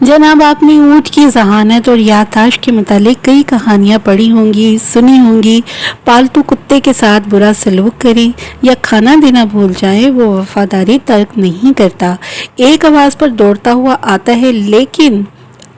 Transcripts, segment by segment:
जनाब, आपने ऊँट की ज़हानत और याददाश्त के मुतालिक कई कहानियाँ पढ़ी होंगी, सुनी होंगी। पालतू कुत्ते के साथ बुरा सलूक करें या खाना देना भूल जाएं, वो वफादारी तर्क नहीं करता, एक आवाज़ पर दौड़ता हुआ आता है। लेकिन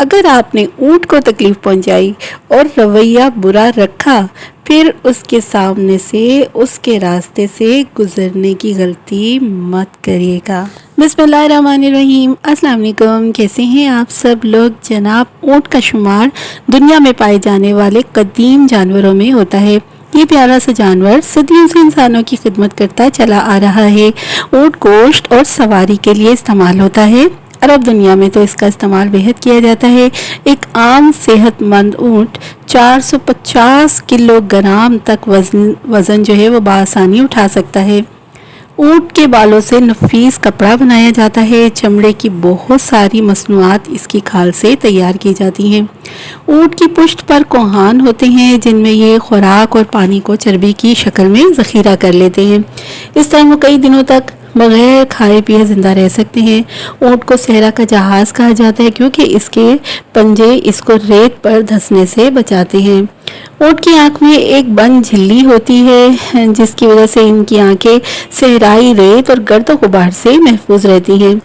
अगर आपने ऊँट को तकलीफ़ पहुंचाई और रवैया बुरा रखा, फिर उसके सामने से, उसके रास्ते से गुजरने की गलती मत करिएगा। बिस्मिल्लाहिर्रहमानिर्रहीम। अस्सलाम वालेकुम। कैसे हैं आप सब लोग? जनाब, ऊँट का शुमार दुनिया में पाए जाने वाले कदीम जानवरों में होता है। ये प्यारा सा जानवर सदियों से इंसानों की खिदमत करता चला आ रहा है। ऊँट गोश्त और सवारी के लिए इस्तेमाल होता है। अरब दुनिया में तो इसका इस्तेमाल बेहद किया जाता है। एक आम सेहतमंद ऊँट 450 किलोग्राम तक वज़न जो है वो बआसानी उठा सकता है। ऊँट के बालों से नफीस कपड़ा बनाया जाता है। चमड़े की बहुत सारी मसनूआत इसकी खाल से तैयार की जाती हैं। ऊँट की पुश्त पर कोहान होते हैं, जिनमें ये खुराक और पानी को चर्बी की शक्ल में ज़ख़ीरा कर लेते हैं। इस तरह वो कई दिनों तक बगैर खाए पिए ज़िंदा रह सकते हैं। ऊँट को सहरा का जहाज़ कहा जाता है, क्योंकि इसके पंजे इसको रेत पर धंसने से बचाते हैं। ऊँट की आँख में एक बंद झिल्ली होती है, जिसकी वजह से इनकी आंखें सहराई, रेत और गर्द गुबार से महफूज रहती हैं।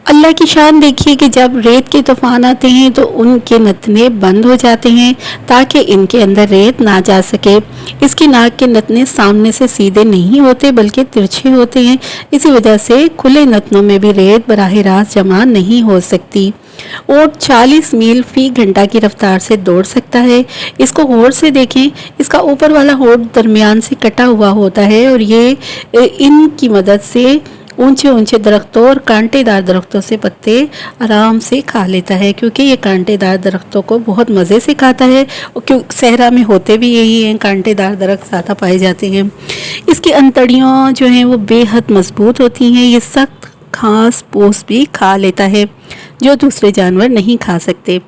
अल्लाह की शान देखिए कि जब रेत के तूफान आते हैं तो उनके नथने बंद हो जाते हैं, ताकि इनके अंदर रेत ना जा सके। इसकी नाक के नथने सामने से सीधे नहीं होते, बल्कि तिरछे होते हैं। इसी वजह से खुले नथनों में भी रेत बराह रास्त जमा नहीं हो सकती। ऊँट 40 मील फी घंटा की रफ्तार से दौड़ सकता है। इसको गौर से देखें, इसका ऊपर वाला होंठ दरमियान से कटा हुआ होता है और ये इनकी मदद से ऊंचे ऊंचे दरख्तों और कांटेदार दरख्तों से पत्ते आराम से खा लेता है, क्योंकि ये कांटेदार दरख्तों को बहुत मज़े से खाता है। और क्यों सहरा में होते भी यही हैं, कांटेदार दरख्त ज़्यादा पाए जाते हैं। इसकी अंतड़ियाँ जो हैं वो बेहद मजबूत होती हैं। ये सख्त घास फूस भी खा लेता है, जो दूसरे जानवर नहीं खा सकते।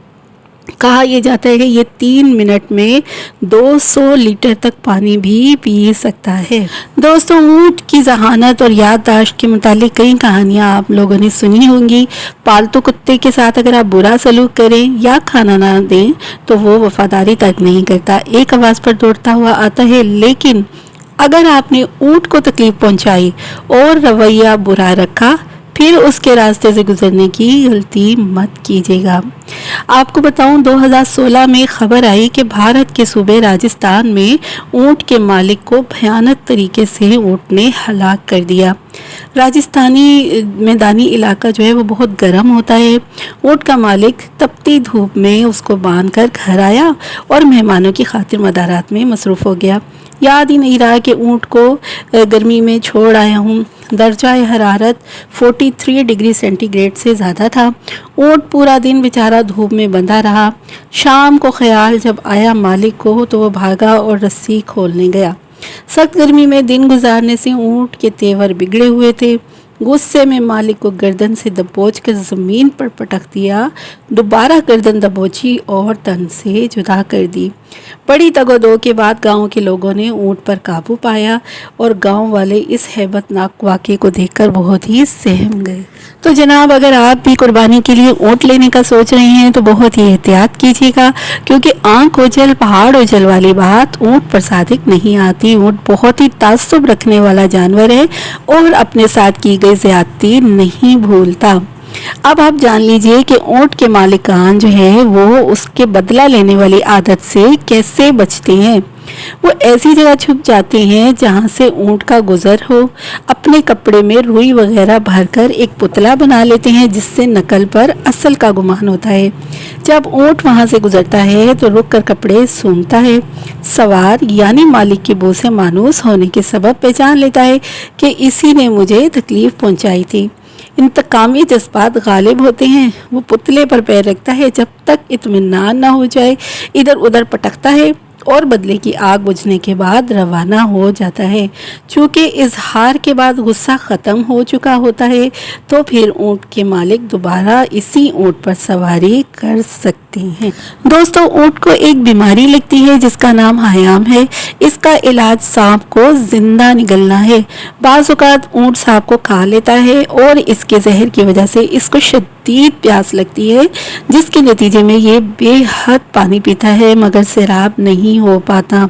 कहा यह जाता है कि ये 3 मिनट में 200 लीटर तक पानी भी पी सकता है। दोस्तों, ऊँट की ज़हानत और याददाश्त के मुतालिक कई कहानियाँ आप लोगों ने सुनी होंगी। पालतू कुत्ते के साथ अगर आप बुरा सलूक करें या खाना ना दें तो वो वफादारी तक नहीं करता, एक आवाज़ पर दौड़ता हुआ आता है। लेकिन अगर आपने ऊँट को तकलीफ़ पहुँचाई और रवैया बुरा रखा, फिर उसके रास्ते से गुजरने की गलती मत कीजिएगा। आपको बताऊं, 2016 में खबर आई कि भारत के सूबे राजस्थान में ऊँट के मालिक को भयानक तरीके से ऊँट ने हलाक कर दिया। राजस्थानी मैदानी इलाका जो है वो बहुत गर्म होता है। ऊँट का मालिक तपती धूप में उसको बांधकर घर आया और मेहमानों की खातिर मदारात में मसरूफ़ हो गया। याद ही नहीं रहा कि ऊँट को गर्मी में छोड़ आया हूँ। दर्जा हरारत 43 डिग्री सेंटीग्रेड से ज़्यादा था। ऊँट पूरा दिन बेचारा धूप में बंधा रहा। शाम को ख्याल जब आया मालिक को, तो वो भागा और रस्सी खोलने गया। सख्त गर्मी में दिन गुजारने से ऊँट के तेवर बिगड़े हुए थे। गुस्से में मालिक को गर्दन से दबोच कर ज़मीन पर पटक दिया। दोबारा गर्दन दबोची और तन से जुदा कर दी। बड़ी तगोदो के बाद गांव के लोगों ने ऊँट पर काबू पाया और गांव वाले इस हैबतनाक वाक़े को देखकर बहुत ही सहम गए। तो जनाब, अगर आप भी कुर्बानी के लिए ऊँट लेने का सोच रहे हैं तो बहुत ही एहतियात कीजिएगा, क्योंकि आँख ओझल पहाड़ ओझल वाली बात ऊँट पर सादिक नहीं आती। ऊँट बहुत ही ताज्जुब रखने वाला जानवर है और अपने साथ की गई ज़्यादती नहीं भूलता। अब आप जान लीजिए कि ऊँट के मालिकान जो है वो उसके बदला लेने वाली आदत से कैसे बचते हैं। वो ऐसी जगह छुप जाते हैं जहाँ से ऊँट का गुजर हो। अपने कपड़े में रुई वगैरह भरकर एक पुतला बना लेते हैं, जिससे नकल पर असल का गुमान होता है। जब ऊँट वहाँ से गुजरता है तो रुक कर कपड़े सूंघता है। सवार यानी मालिक की बू से मानूस होने के सबब पहचान लेता है कि इसी ने मुझे तकलीफ़ पहुँचाई थी। इंतकामी जज्बात गालिब होते हैं। वो पुतले पर पैर रखता है, जब तक इत्मीनान ना हो जाए इधर उधर पटकता है और बदले की आग बुझने के बाद रवाना हो जाता है। चूँकि इजहार के बाद गुस्सा ख़त्म हो चुका होता है, तो फिर ऊँट के मालिक दोबारा इसी ऊँट पर सवारी कर सकते सकते हैं। दोस्तों, ऊँट को एक बीमारी लगती है जिसका नाम हयाम है। इसका इलाज सांप को जिंदा निगलना है। बाज़ औक़ात ऊँट सांप को खा लेता है और इसके जहर की वजह से इसको शदीद प्यास लगती है, जिसके नतीजे में ये बेहद पानी पीता है मगर सैराब नहीं हो पाता।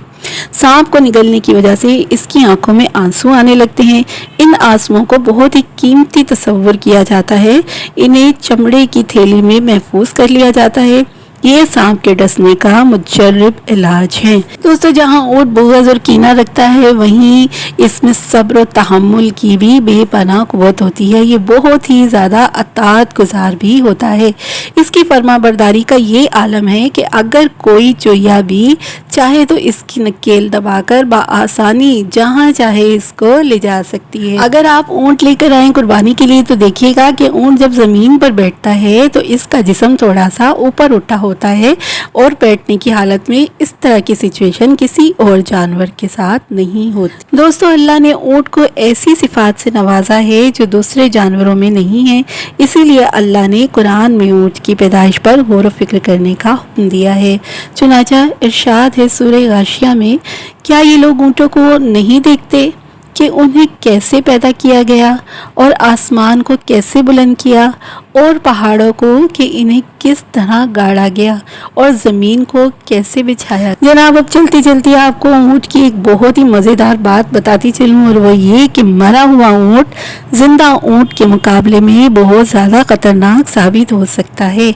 सांप को निगलने की वजह से इसकी आंखों में आंसू आने लगते हैं। इन आंसुओं को बहुत ही कीमती तस्वर किया जाता है। इन्हें चमड़े की थैली में महफूज कर लिया जाता है। ये सांप के डसने का मुजर्रब इलाज है। दोस्तों, जहाँ ऊँट बुग़्ज़ और कीना रखता है, वहीं इसमें सब्र और तहम्मुल की भी बेपनाह क़ुव्वत होती है। ये बहुत ही ज़्यादा अताअत गुज़ार भी होता है। इसकी फरमाबरदारी का ये आलम है कि अगर कोई चोया भी चाहे तो इसकी नकेल दबाकर बआसानी जहाँ चाहे इसको ले जा सकती है। अगर आप ऊँट लेकर आए कुर्बानी के लिए तो देखिएगा कि ऊँट जब ज़मीन पर बैठता है तो इसका जिस्म थोड़ा सा ऊपर उठा होता है और बैठने की हालत में इस तरह की सिचुएशन किसी और जानवर के साथ नहीं होती। दोस्तों, अल्लाह ने ऊँट को ऐसी सिफात से नवाजा है जो दूसरे जानवरों में नहीं है। इसीलिए अल्लाह ने कुरान में ऊँट की पैदाइश पर गौर व फिक्र करने का हुक्म दिया है। चुनांचे इरशाद है सूरह गाशिया में, क्या ये लोग ऊँटों को नहीं देखते कि उन्हें कैसे पैदा किया गया और आसमान को कैसे बुलंद किया और पहाड़ों को कि इन्हें किस तरह गाड़ा गया और ज़मीन को कैसे बिछाया। जनाब, अब चलती चलती आपको ऊँट की एक बहुत ही मज़ेदार बात बताती चलूँ, और वो ये कि मरा हुआ ऊँट ज़िंदा ऊँट के मुकाबले में बहुत ज़्यादा ख़तरनाक साबित हो सकता है।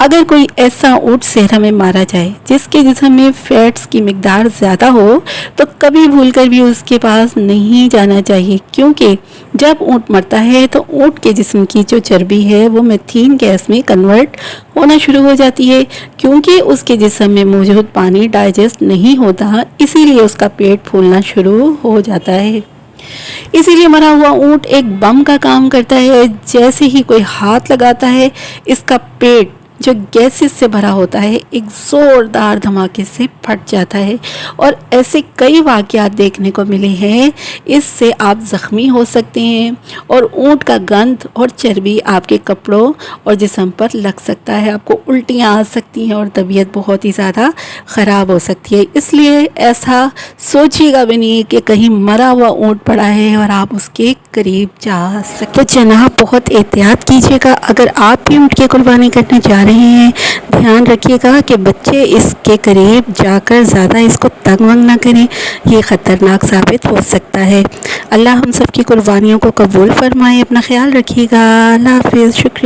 अगर कोई ऐसा ऊँट सहरा में मारा जाए जिसके जिस्म में फैट्स की मिकदार ज़्यादा हो तो कभी भूलकर भी उसके पास नहीं जाना चाहिए, क्योंकि जब ऊँट मरता है तो ऊँट के जिस्म की जो चर्बी है वो मीथेन गैस में कन्वर्ट होना शुरू हो जाती है। क्योंकि उसके जिस्म में मौजूद पानी डाइजेस्ट नहीं होता, इसीलिए उसका पेट फूलना शुरू हो जाता है। इसीलिए मरा हुआ ऊँट एक बम का काम करता है। जैसे ही कोई हाथ लगाता है, इसका पेट जो गैसेस से भरा होता है एक ज़ोरदार धमाके से फट जाता है, और ऐसे कई वाक़यात देखने को मिले हैं। इससे आप ज़ख्मी हो सकते हैं और ऊँट का गंध और चर्बी आपके कपड़ों और जिस्म पर लग सकता है। आपको उल्टियाँ आ सकती हैं और तबीयत बहुत ही ज़्यादा ख़राब हो सकती है। इसलिए ऐसा सोचिएगा भी नहीं कि कहीं मरा हुआ ऊँट पड़ा है और आप उसके करीब जा सकते। तो जनाब, बहुत एहतियात कीजिएगा। अगर आप भी ऊँट की कुर्बानी करने जा रहे हैं, ध्यान रखिएगा कि बच्चे इसके करीब जाकर ज़्यादा इसको तंग वंग ना करें, ये ख़तरनाक साबित हो सकता है। अल्लाह हम सब की कुर्बानियों को कबूल फरमाए। अपना ख्याल रखिएगा। अल्लाह हाफ़िज़। शुक्रिया।